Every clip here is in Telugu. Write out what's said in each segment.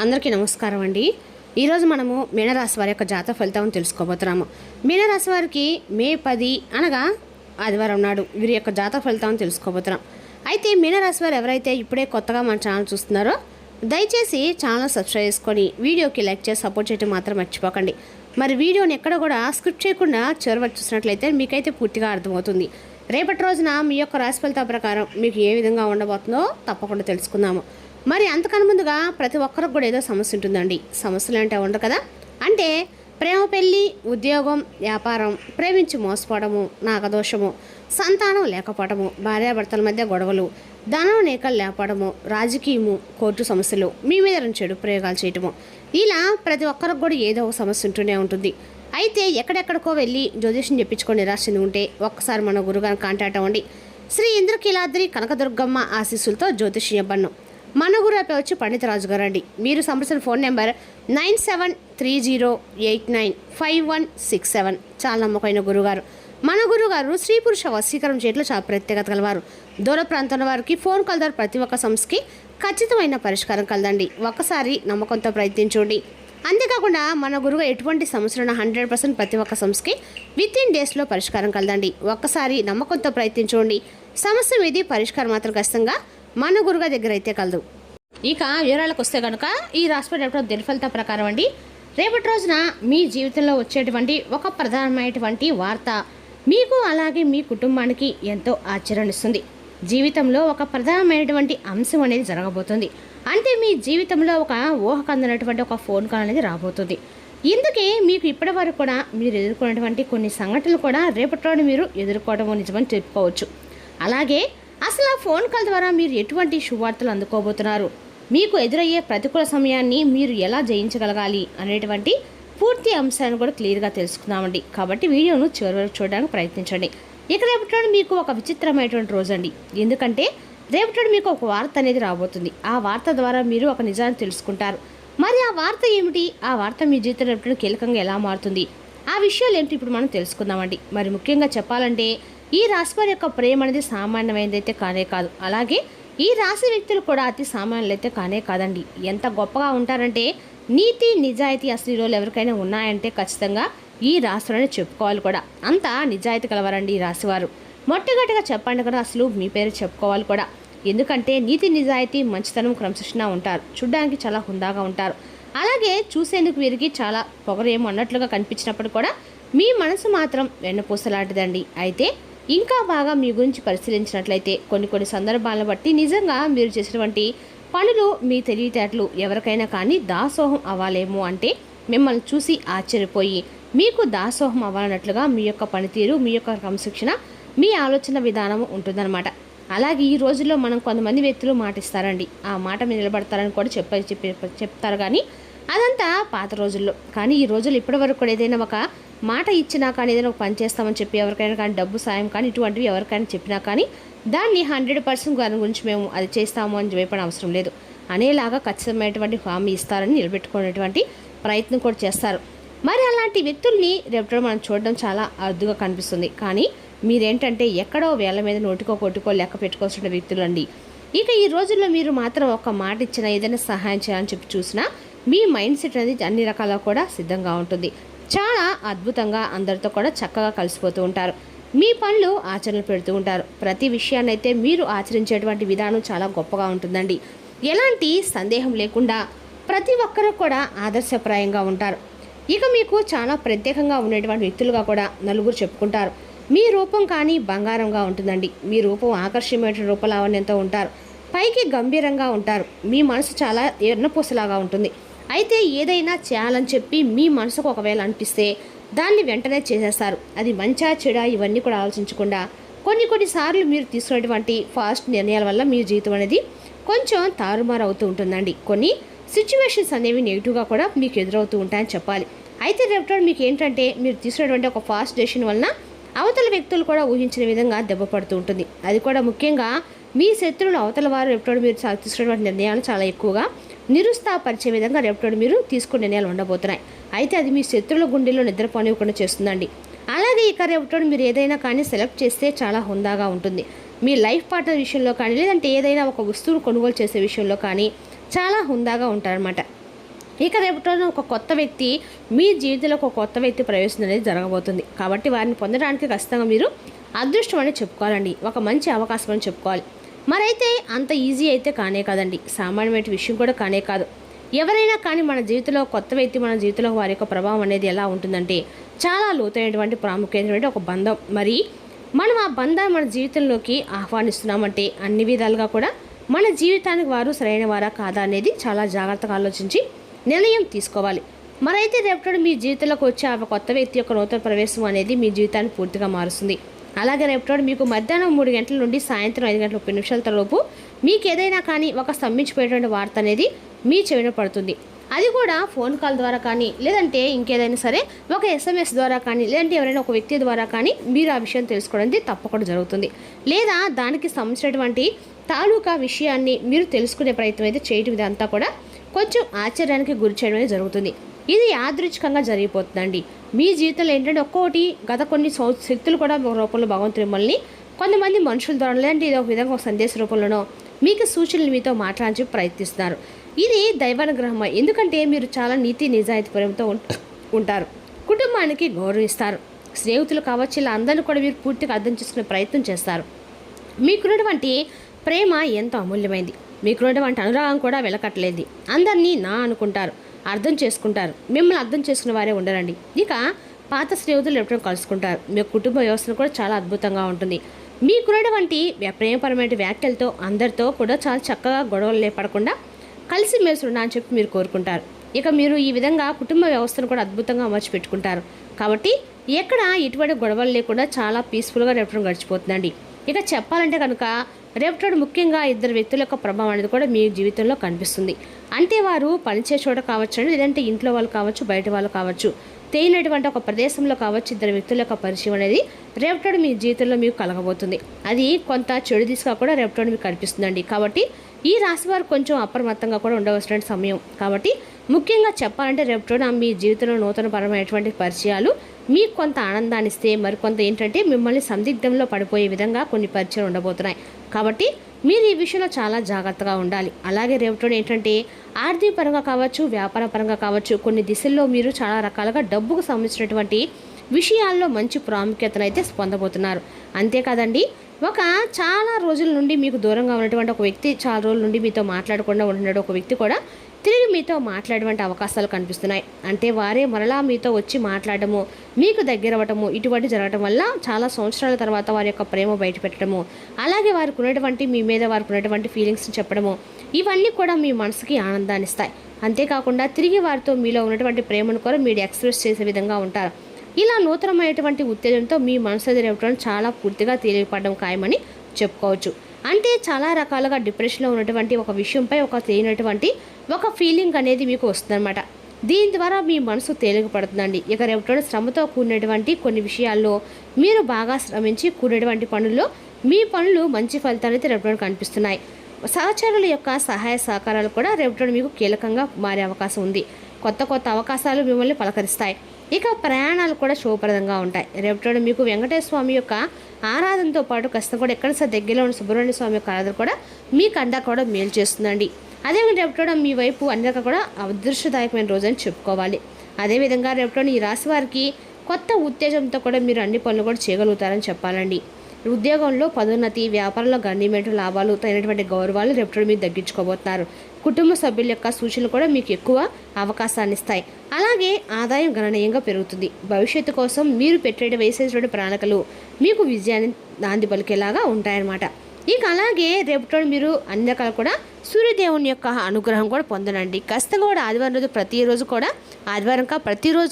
అందరికీ నమస్కారం అండి. ఈరోజు మనము మీనరాశి వారి యొక్క జాతక ఫలితం తెలుసుకోబోతున్నాము. మీనరాశి వారికి మే 10 అనగా ఆదివారం నాడు వీరి యొక్క జాతక ఫలితం తెలుసుకోబోతున్నాం. అయితే మీనరాశి వారు ఎవరైతే ఇప్పుడే కొత్తగా మన ఛానల్ చూస్తున్నారో దయచేసి ఛానల్ సబ్స్క్రైబ్ చేసుకొని వీడియోకి లైక్ చేసి సపోర్ట్ చేయడం మాత్రం మర్చిపోకండి. మరి వీడియోని ఎక్కడ కూడా స్కిప్ చేయకుండా చివరి చూసినట్లయితే మీకైతే పూర్తిగా అర్థమవుతుంది. రేపటి రోజున మీ యొక్క రాశి ఫలితాల ప్రకారం మీకు ఏ విధంగా ఉండబోతుందో తప్పకుండా తెలుసుకుందాము. మరి అంతకన్నా ముందుగా ప్రతి ఒక్కరికి కూడా ఏదో సమస్య ఉంటుందండి. సమస్యలు అంటే ఉండవు కదా. అంటే ప్రేమ, పెళ్ళి, ఉద్యోగం, వ్యాపారం, ప్రేమించి మోసపోవడము, నాగదోషము, సంతానం లేకపోవడము, భార్యాభర్తల మధ్య గొడవలు, ధనం నేకలు లేపడము, రాజకీయము, కోర్టు సమస్యలు, మీ మీద చెడు ప్రయోగాలు చేయటము, ఇలా ప్రతి ఒక్కరికి కూడా ఏదో ఒక సమస్య ఉంటూనే ఉంటుంది. అయితే ఎక్కడెక్కడికో వెళ్ళి జ్యోతిష్యం చెప్పించుకొని నిరాశ ఉంటే ఒక్కసారి మన గురుగారిని కాంటాక్ట్ అవ్వండి. శ్రీ ఇంద్రకీలాద్రి కనకదుర్గమ్మ ఆశీస్సులతో జ్యోతిష్యం చెప్పను. మన గురు వచ్చి పండితరాజు గారు అండి. మీరు సంప్రదించిన ఫోన్ నెంబర్ 9730895167. చాలా నమ్మకమైన గురుగారు. మన గురుగారు స్త్రీ పురుష వశీకరణ చేయట్లో చాలా ప్రత్యేకత కలవారు. దూర ప్రాంతంలో వారికి ఫోన్ కాల్ ద్వారా ప్రతి ఒక్క సమస్యకి ఖచ్చితమైన పరిష్కారం కలదండి. ఒక్కసారి నమ్మకంతో ప్రయత్నించండి. అంతేకాకుండా మన గురువు ఎటువంటి సమస్యలను 100% ప్రతి ఒక్క సమస్యకి వితిన్ డేస్లో పరిష్కారం కలదండి. ఒక్కసారి నమ్మకంతో ప్రయత్నించండి. సమస్య మీది పరిష్కారం మాత్రం ఖచ్చితంగా మన గురుగా దగ్గర అయితే కలదు. ఇక వివరాలకు వస్తే కనుక ఈ రాశిపై దిన ఫలిత ప్రకారం అండి, రేపటి రోజున మీ జీవితంలో వచ్చేటువంటి ఒక ప్రధానమైనటువంటి వార్త మీకు అలాగే మీ కుటుంబానికి ఎంతో ఆశ్చర్యనిస్తుంది. జీవితంలో ఒక ప్రధానమైనటువంటి అంశం అనేది జరగబోతుంది. అంటే మీ జీవితంలో ఒక ఊహకందనటువంటి ఒక ఫోన్ కాల్ అనేది రాబోతుంది. ఇందుకే మీకు ఇప్పటి వరకు కూడా మీరు ఎదుర్కొన్నటువంటి కొన్ని సంఘటనలు కూడా రేపటి రోజున మీరు ఎదుర్కోవడం నిజమని చెప్పుకోవచ్చు. అలాగే అసలు ఆ ఫోన్ కాల్ ద్వారా మీరు ఎటువంటి శుభవార్తలు అందుకోబోతున్నారు, మీకు ఎదురయ్యే ప్రతికూల సమయాన్ని మీరు ఎలా జయించగలగాలి అనేటువంటి పూర్తి అంశాలను కూడా క్లియర్గా తెలుసుకుందామండి. కాబట్టి వీడియోను చివరి వరకు చూడడానికి ప్రయత్నించండి. ఇక రేపటి మీకు ఒక విచిత్రమైనటువంటి రోజు అండి. ఎందుకంటే రేపటి మీకు ఒక వార్త అనేది రాబోతుంది. ఆ వార్త ద్వారా మీరు ఒక నిజాన్ని తెలుసుకుంటారు. మరి ఆ వార్త ఏమిటి, ఆ వార్త మీ జీవితం రేపటి కీలకంగా ఎలా మారుతుంది, ఆ విషయాలు ఏంటి ఇప్పుడు మనం తెలుసుకుందామండి. మరి ముఖ్యంగా చెప్పాలంటే ఈ రాశి వారి యొక్క ప్రేమ అనేది సామాన్యమైనదైతే కానే కాదు. అలాగే ఈ రాశి వ్యక్తులు కూడా అతి సామాన్యులైతే కానే కాదండి. ఎంత గొప్పగా ఉంటారంటే నీతి నిజాయితీ అసలు రోజులు ఎవరికైనా ఉన్నాయంటే ఖచ్చితంగా ఈ రాశిలోనే చెప్పుకోవాలి కూడా. అంత నిజాయితీ కలవారండి ఈ రాశివారు. మొట్టమొదటిగా చెప్పండి కదా అసలు మీ పేరు చెప్పుకోవాలి కూడా. ఎందుకంటే నీతి నిజాయితీ మంచితనం క్రమశిక్షణ ఉంటారు. చూడ్డానికి చాలా హుందాగా ఉంటారు. అలాగే చూసేందుకు వీరికి చాలా పొగరేమో అన్నట్లుగా కనిపించినప్పుడు కూడా మీ మనసు మాత్రం వెన్నపూసలాంటిదండి. అయితే ఇంకా బాగా మీ గురించి పరిశీలించినట్లయితే కొన్ని సందర్భాలను బట్టి నిజంగా మీరు చేసినటువంటి పనులు, మీ తెలివితేటలు ఎవరికైనా కానీ దాసోహం అవ్వాలేమో, అంటే మిమ్మల్ని చూసి ఆశ్చర్యపోయి మీకు దాసోహం అవ్వాలన్నట్లుగా మీ యొక్క పనితీరు, మీ యొక్క క్రమశిక్షణ, మీ ఆలోచన విధానం ఉంటుందన్నమాట. అలాగే ఈ రోజుల్లో మనం కొంతమంది వ్యక్తులు మాట ఇస్తారండి, ఆ మాట మీద నిలబడతారని కూడా చెప్తారు. కానీ అదంతా పాత రోజుల్లో. కానీ ఈ రోజుల్లో ఇప్పటి వరకు కూడా ఏదైనా ఒక మాట ఇచ్చినా కానీ, ఏదైనా ఒక పని చేస్తామని చెప్పి ఎవరికైనా కానీ డబ్బు సాయం కానీ ఇటువంటివి ఎవరికైనా చెప్పినా కానీ దాన్ని 100% దాని గురించి మేము అది చేస్తాము అని చెప్పడం అవసరం లేదు అనేలాగా ఖచ్చితమైనటువంటి హామీ ఇస్తారని నిలబెట్టుకునేటువంటి ప్రయత్నం కూడా చేస్తారు. మరి అలాంటి వ్యక్తుల్ని రేపు మనం చూడడం చాలా అరుదుగా కనిపిస్తుంది. కానీ మీరేంటంటే ఎక్కడో వేళ్ళ మీద నోటికో కొట్టుకో లెక్క పెట్టుకోవాల్సిన వ్యక్తులు అండి. ఇక ఈ రోజుల్లో మీరు మాత్రం ఒక మాట ఇచ్చినా, ఏదైనా సహాయం చేయాలని చెప్పి చూసినా మీ మైండ్ సెట్ అనేది అన్ని రకాలుగా కూడా సిద్ధంగా ఉంటుంది. చాలా అద్భుతంగా అందరితో కూడా చక్కగా కలిసిపోతూ ఉంటారు. మీ పనులు ఆచరణలు పెడుతూ ఉంటారు. ప్రతి విషయాన్ని అయితే మీరు ఆచరించేటువంటి విధానం చాలా గొప్పగా ఉంటుందండి. ఎలాంటి సందేహం లేకుండా ప్రతి ఒక్కరూ కూడా ఆదర్శప్రాయంగా ఉంటారు. ఇక మీకు చాలా ప్రత్యేకంగా ఉండేటువంటి వ్యక్తులుగా కూడా నలుగురు చెప్పుకుంటారు. మీ రూపం కానీ బంగారంగా ఉంటుందండి. మీ రూపం ఆకర్షణీయమైన రూపలావణ్యంతో ఉంటారు. పైకి గంభీరంగా ఉంటారు. మీ మనసు చాలా ఎర్నపూసలాగా ఉంటుంది. అయితే ఏదైనా చేయాలని చెప్పి మీ మనసుకు ఒకవేళ అనిపిస్తే దాన్ని వెంటనే చేసేస్తారు. అది మంచా చెడా ఇవన్నీ కూడా ఆలోచించకుండా కొన్నిసార్లు మీరు తీసుకునేటువంటి ఫాస్ట్ నిర్ణయాల వల్ల మీ జీవితం అనేది కొంచెం తారుమారు అవుతూ ఉంటుందండి. కొన్ని సిచ్యువేషన్స్ అనేవి నెగిటివ్గా కూడా మీకు ఎదురవుతూ ఉంటాయని చెప్పాలి. అయితే రేపు మీకు ఏంటంటే మీరు తీసుకునేటువంటి ఒక ఫాస్ట్ డెసిషన్ వలన అవతల వ్యక్తులు కూడా ఊహించిన విధంగా దెబ్బ పడుతూ ఉంటుంది. అది కూడా ముఖ్యంగా మీ శత్రువులు అవతల వారు రేపు మీరు తీసుకునేటువంటి నిర్ణయాలు చాలా ఎక్కువగా నిరుత్సాహపరిచే విధంగా రేపటి మీరు తీసుకునే నిర్ణయాలు ఉండబోతున్నాయి. అయితే అది మీ శత్రువుల గుండెల్లో నిద్రపోనివ్వకుండా చేస్తుందండి. అలాగే ఇక రేపటి మీరు ఏదైనా కానీ సెలెక్ట్ చేస్తే చాలా హుందాగా ఉంటుంది. మీ లైఫ్ పార్ట్నర్ విషయంలో కానీ, లేదంటే ఏదైనా ఒక వస్తువును కొనుగోలు చేసే విషయంలో కానీ చాలా హుందాగా ఉంటారన్నమాట. ఇక రేపటి ఒక కొత్త వ్యక్తి మీ జీవితంలో ఒక కొత్త వ్యక్తి ప్రవేశం అనేది జరగబోతుంది. కాబట్టి వారిని పొందడానికి ఖచ్చితంగా మీరు అదృష్టం అని చెప్పుకోవాలండి, ఒక మంచి అవకాశం అని చెప్పుకోవాలి. మరైతే అంత ఈజీ అయితే కానే కాదండి, సామాన్యమైన విషయం కూడా కానే కాదు. ఎవరైనా కానీ మన జీవితంలో కొత్త వ్యక్తి మన జీవితంలో వారి యొక్క ప్రభావం అనేది ఎలా ఉంటుందంటే చాలా లోతైనటువంటి ప్రాముఖ్యమైనటువంటి ఒక బంధం. మరి మనం ఆ బంధాన్ని మన జీవితంలోకి ఆహ్వానిస్తున్నామంటే అన్ని విధాలుగా కూడా మన జీవితానికి వారు సరైన వారా కాదా అనేది చాలా జాగ్రత్తగా ఆలోచించి నిర్ణయం తీసుకోవాలి. మరైతే రేపటి మీ జీవితంలోకి వచ్చే ఆ కొత్త వ్యక్తి యొక్క నూతన ప్రవేశం అనేది మీ జీవితాన్ని పూర్తిగా మారుస్తుంది. అలాగే రేపటి మీకు మధ్యాహ్నం 3 గంటల నుండి సాయంత్రం 5:30 లోపు మీకు ఏదైనా కానీ ఒక స్తంభించిపోయేటువంటి వార్త అనేది మీ చెవిన పడుతుంది. అది కూడా ఫోన్ కాల్ ద్వారా కానీ లేదంటే ఇంకేదైనా సరే ఒక SMS ద్వారా కానీ లేదంటే ఎవరైనా ఒక వ్యక్తి ద్వారా కానీ మీరు ఆ విషయం తెలుసుకోవడానికి తప్పకుండా జరుగుతుంది. లేదా దానికి సంబంధించినటువంటి తాలూకా విషయాన్ని మీరు తెలుసుకునే ప్రయత్నం అయితే చేయటం ఇదంతా కూడా కొంచెం ఆశ్చర్యానికి గురి చేయడమే జరుగుతుంది. ఇది యాదృచ్ఛికంగా జరిగిపోతుందండి. మీ జీవితంలో ఏంటంటే ఒక్కోటి గత కొన్ని శక్తులు కూడా రూపంలో భగవంతుని మిమ్మల్ని కొంతమంది మనుషుల ద్వారా లేదంటే ఇది ఒక విధంగా ఒక సందేశ రూపంలోనో మీకు సూచనలు మీతో మాట్లాడించి ప్రయత్నిస్తున్నారు. ఇది దైవానుగ్రహం. ఎందుకంటే మీరు చాలా నీతి నిజాయితీ ప్రేమతో ఉంటారు, కుటుంబానికి గౌరవిస్తారు, స్నేహితులు కావచ్చు ఇలా అందరినీ కూడా మీరు పూర్తిగా అర్థం చేసుకునే ప్రయత్నం చేస్తారు. మీకున్నటువంటి ప్రేమ ఎంతో అమూల్యమైంది, మీకున్నటువంటి అనురాగం కూడా వెలకట్టలేదు. అందరినీ నా అనుకుంటారు, అర్థం చేసుకుంటారు, మిమ్మల్ని అర్థం చేసుకునే వారే ఉండరండి. ఇక పాత స్నేహితులు ఎప్పుడైనా కలుసుకుంటారు. మీ కుటుంబ వ్యవస్థను కూడా చాలా అద్భుతంగా ఉంటుంది. మీకున్నటువంటి ప్రేమపరమైన వ్యాఖ్యలతో అందరితో కూడా చాలా చక్కగా గొడవలు లేపడకుండా కలిసిమెలిసి ఉండా అని చెప్పి మీరు కోరుకుంటారు. ఇక మీరు ఈ విధంగా కుటుంబ వ్యవస్థను కూడా అద్భుతంగా అమర్చి పెట్టుకుంటారు. కాబట్టి ఎక్కడ ఎటువంటి గొడవలు లేకుండా చాలా పీస్ఫుల్గా రేపటి గడిచిపోతుందండి. ఇక చెప్పాలంటే కనుక రేపటి ముఖ్యంగా 2 వ్యక్తుల యొక్క ప్రభావం అనేది కూడా మీ జీవితంలో కనిపిస్తుంది. అంటే వారు పనిచేసే చోట కావచ్చు, లేదంటే ఇంట్లో వాళ్ళు కావచ్చు, బయట వాళ్ళు కావచ్చు, తేలినటువంటి ఒక ప్రదేశంలో కావచ్చు 2 వ్యక్తుల యొక్క పరిచయం అనేది రేపటి మీ జీవితంలో మీకు కలగబోతుంది. అది కొంత చెడు దిశగా కూడా రేపటి మీకు కనిపిస్తుందండి. కాబట్టి ఈ రాశి వారు కొంచెం అప్రమత్తంగా కూడా ఉండవలసిన సమయం. కాబట్టి ముఖ్యంగా చెప్పాలంటే రేపటి మీ జీవితంలో నూతనపరమైనటువంటి పరిచయాలు మీకు కొంత ఆనందాన్ని ఇస్తే మరికొంత ఏంటంటే మిమ్మల్ని సందిగ్ధంలో పడిపోయే విధంగా కొన్ని పరిచయాలు ఉండబోతున్నాయి. కాబట్టి మీరు ఈ విషయంలో చాలా జాగ్రత్తగా ఉండాలి. అలాగే రేపటి ఏంటంటే ఆర్థిక పరంగా కావచ్చు, వ్యాపార పరంగా కావచ్చు, కొన్ని దిశల్లో మీరు చాలా రకాలుగా డబ్బుకు సంబంధించినటువంటి విషయాల్లో మంచి ప్రాముఖ్యతను అయితే పొందబోతున్నారు. అంతేకాదండి, చాలా రోజుల నుండి మీకు దూరంగా ఉన్నటువంటి ఒక వ్యక్తి, చాలా రోజుల నుండి మీతో మాట్లాడకుండా ఉంటున్నాడు ఒక వ్యక్తి కూడా తిరిగి మీతో మాట్లాడేటువంటి అవకాశాలు కనిపిస్తున్నాయి. అంటే వారే మరలా మీతో వచ్చి మాట్లాడటము, మీకు దగ్గర అవ్వటము, ఇటువంటి జరగటం వల్ల చాలా సంవత్సరాల తర్వాత వారి యొక్క ప్రేమ బయటపెట్టడము, అలాగే వారికి ఉన్నటువంటి మీ మీద వారికి ఉన్నటువంటి ఫీలింగ్స్ని చెప్పడము, ఇవన్నీ కూడా మీ మనసుకి ఆనందాన్ని ఇస్తాయి. అంతేకాకుండా తిరిగి వారితో మీలో ఉన్నటువంటి ప్రేమను కూడా మీరు ఎక్స్ప్రెస్ చేసే విధంగా ఉంటారు. ఇలా నూతనమైనటువంటి ఉత్తేజంతో మీ మనసు ఎదురవడం చాలా పూర్తిగా తేలిపడడం ఖాయమని చెప్పుకోవచ్చు. అంటే చాలా రకాలుగా డిప్రెషన్లో ఉన్నటువంటి ఒక విషయంపై ఒక తెలియనటువంటి ఒక ఫీలింగ్ అనేది మీకు వస్తుందన్నమాట. దీని ద్వారా మీ మనసు తేలికపడుతుందండి. ఇక రేపటి శ్రమతో కూడినటువంటి కొన్ని విషయాల్లో మీరు బాగా శ్రమించి కూడినటువంటి పనుల్లో మీ పనులు మంచి ఫలితాలు అయితే రేపటి కనిపిస్తున్నాయి. సహచరుల యొక్క సహాయ సహకారాలు కూడా రేపటి మీకు కీలకంగా మారే అవకాశం ఉంది. కొత్త కొత్త అవకాశాలు మిమ్మల్ని పలకరిస్తాయి. ఇక ప్రయాణాలు కూడా శుభప్రదంగా ఉంటాయి. రేపటి మీకు వెంకటేశ్వర స్వామి యొక్క ఆరాధనతో పాటు కాస్త కూడా ఎక్కడ దగ్గరలో ఉన్న సుబ్రహ్మణ్య స్వామి యొక్క ఆరాధన కూడా మీకు అంతా కూడా మేలు చేస్తుందండి. అదేవిధంగా రేపటి మీ వైపు అందరికీ కూడా అదృష్టదాయకమైన రోజు అని చెప్పుకోవాలి. అదేవిధంగా రేపటి ఈ రాశి వారికి కొత్త ఉత్తేజంతో కూడా మీరు అన్ని పనులు కూడా చేయగలుగుతారని చెప్పాలండి. ఉద్యోగంలో పదోన్నతి, వ్యాపారంలో గణనీయమైన లాభాలు, తగినటువంటి గౌరవాలు రేపటి మీరు తగ్గించుకోబోతున్నారు. కుటుంబ సభ్యుల యొక్క సూచనలు కూడా మీకు ఎక్కువ అవకాశాన్ని ఇస్తాయి. అలాగే ఆదాయం గణనీయంగా పెరుగుతుంది. భవిష్యత్తు కోసం మీరు వేసేటువంటి ప్రణాళికలు మీకు విజయాన్ని నాంది పలికేలాగా ఉంటాయన్నమాట. ఇక అలాగే రేపటి మీరు అన్ని రకాలు కూడా సూర్యదేవుని యొక్క అనుగ్రహం కూడా పొందనండి. ఖచ్చితంగా కూడా ఆదివారం రోజు ప్రతిరోజు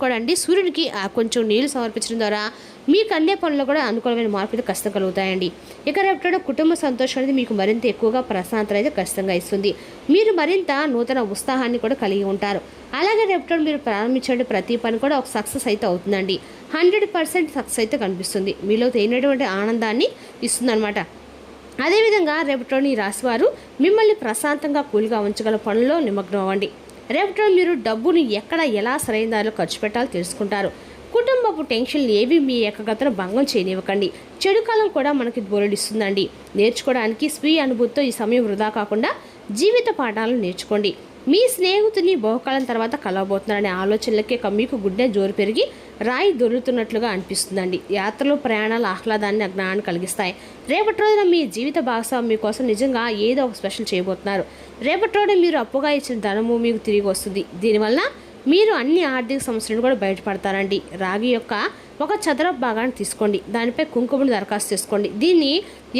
కూడా అండి సూర్యునికి కొంచెం నీళ్లు సమర్పించడం ద్వారా మీకు అన్ని పనులు కూడా అనుకూలమైన మార్పులు ఖచ్చితంగా కలుగుతాయండి. ఇక రేపటి కుటుంబ సంతోషం అనేది మీకు మరింత ఎక్కువగా ప్రశాంతత అయితే ఖచ్చితంగా ఇస్తుంది. మీరు మరింత నూతన ఉత్సాహాన్ని కూడా కలిగి ఉంటారు. అలాగే రేపటి మీరు ప్రారంభించే ప్రతి పని కూడా ఒక సక్సెస్ అయితే అవుతుందండి. 100% సక్సెస్ అయితే కనిపిస్తుంది. మీలో తేలినటువంటి ఆనందాన్ని ఇస్తుందన్నమాట. అదేవిధంగా రేపటి ఈ రాశివారు మిమ్మల్ని ప్రశాంతంగా కూల్గా ఉంచగల పనుల్లో నిమగ్నం అవ్వండి. రేపటి మీరు డబ్బును ఎక్కడ ఎలా సరైన దారిలో ఖర్చు పెట్టాలో తెలుసుకుంటారు. కుటుంబపు టెన్షన్లు ఏవి మీ ఏకాగ్రతను భంగం చేయనివ్వకండి. చెడు కాలం కూడా మనకి బోరడిస్తుందండి. నేర్చుకోవడానికి స్వీయ అనుభూతితో ఈ సమయం వృధా కాకుండా జీవిత పాఠాలను నేర్చుకోండి. మీ స్నేహితుని బహుకాలం తర్వాత కలవబోతున్నారనే ఆలోచనలకే మీకు గుండె జోరు పెరిగి రాయి దొరుకుతున్నట్లుగా అనిపిస్తుందండి. యాత్రలు ప్రయాణాలు ఆహ్లాదాన్ని అజ్ఞానాన్ని కలిగిస్తాయి. రేపటి రోజున మీ జీవిత భాగస్వామి మీకోసం నిజంగా ఏదో ఒక స్పెషల్ చేయబోతున్నారు. రేపటి రోజున మీరు అప్పుగా ఇచ్చిన ధనము మీకు తిరిగి వస్తుంది. దీనివల్ల మీరు అన్ని ఆర్థిక సమస్యలను కూడా బయటపడతారండి. రాగి యొక్క ఒక చదరపు భాగాన్ని తీసుకోండి, దానిపై కుంకుమను దరఖాస్తు చేసుకోండి, దీన్ని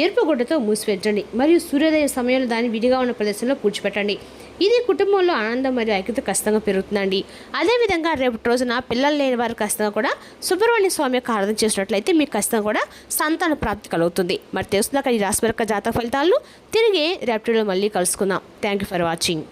ఎరుపు గుడ్డతో మూసిపెట్టండి మరియు సూర్యోదయ సమయంలో దాన్ని విడిగా ఉన్న ప్రదేశంలో పూడ్చిపెట్టండి. ఇది కుటుంబంలో ఆనందం మరియు ఐక్యత ఖచ్చితంగా పెరుగుతుందండి. అదేవిధంగా రేపటి రోజున పిల్లలు లేని వారు ఖచ్చితంగా కూడా సుబ్రహ్మణ్య స్వామి యొక్క ఆరాధన చేసినట్లయితే మీకు ఖచ్చితంగా కూడా సంతాన ప్రాప్తి కలుగుతుంది. మరి తెలుసుకున్నాక ఈ రాశి యొక్క జాతక ఫలితాలను తిరిగి రేపటిలో మళ్ళీ కలుసుకుందాం. Thank you for watching.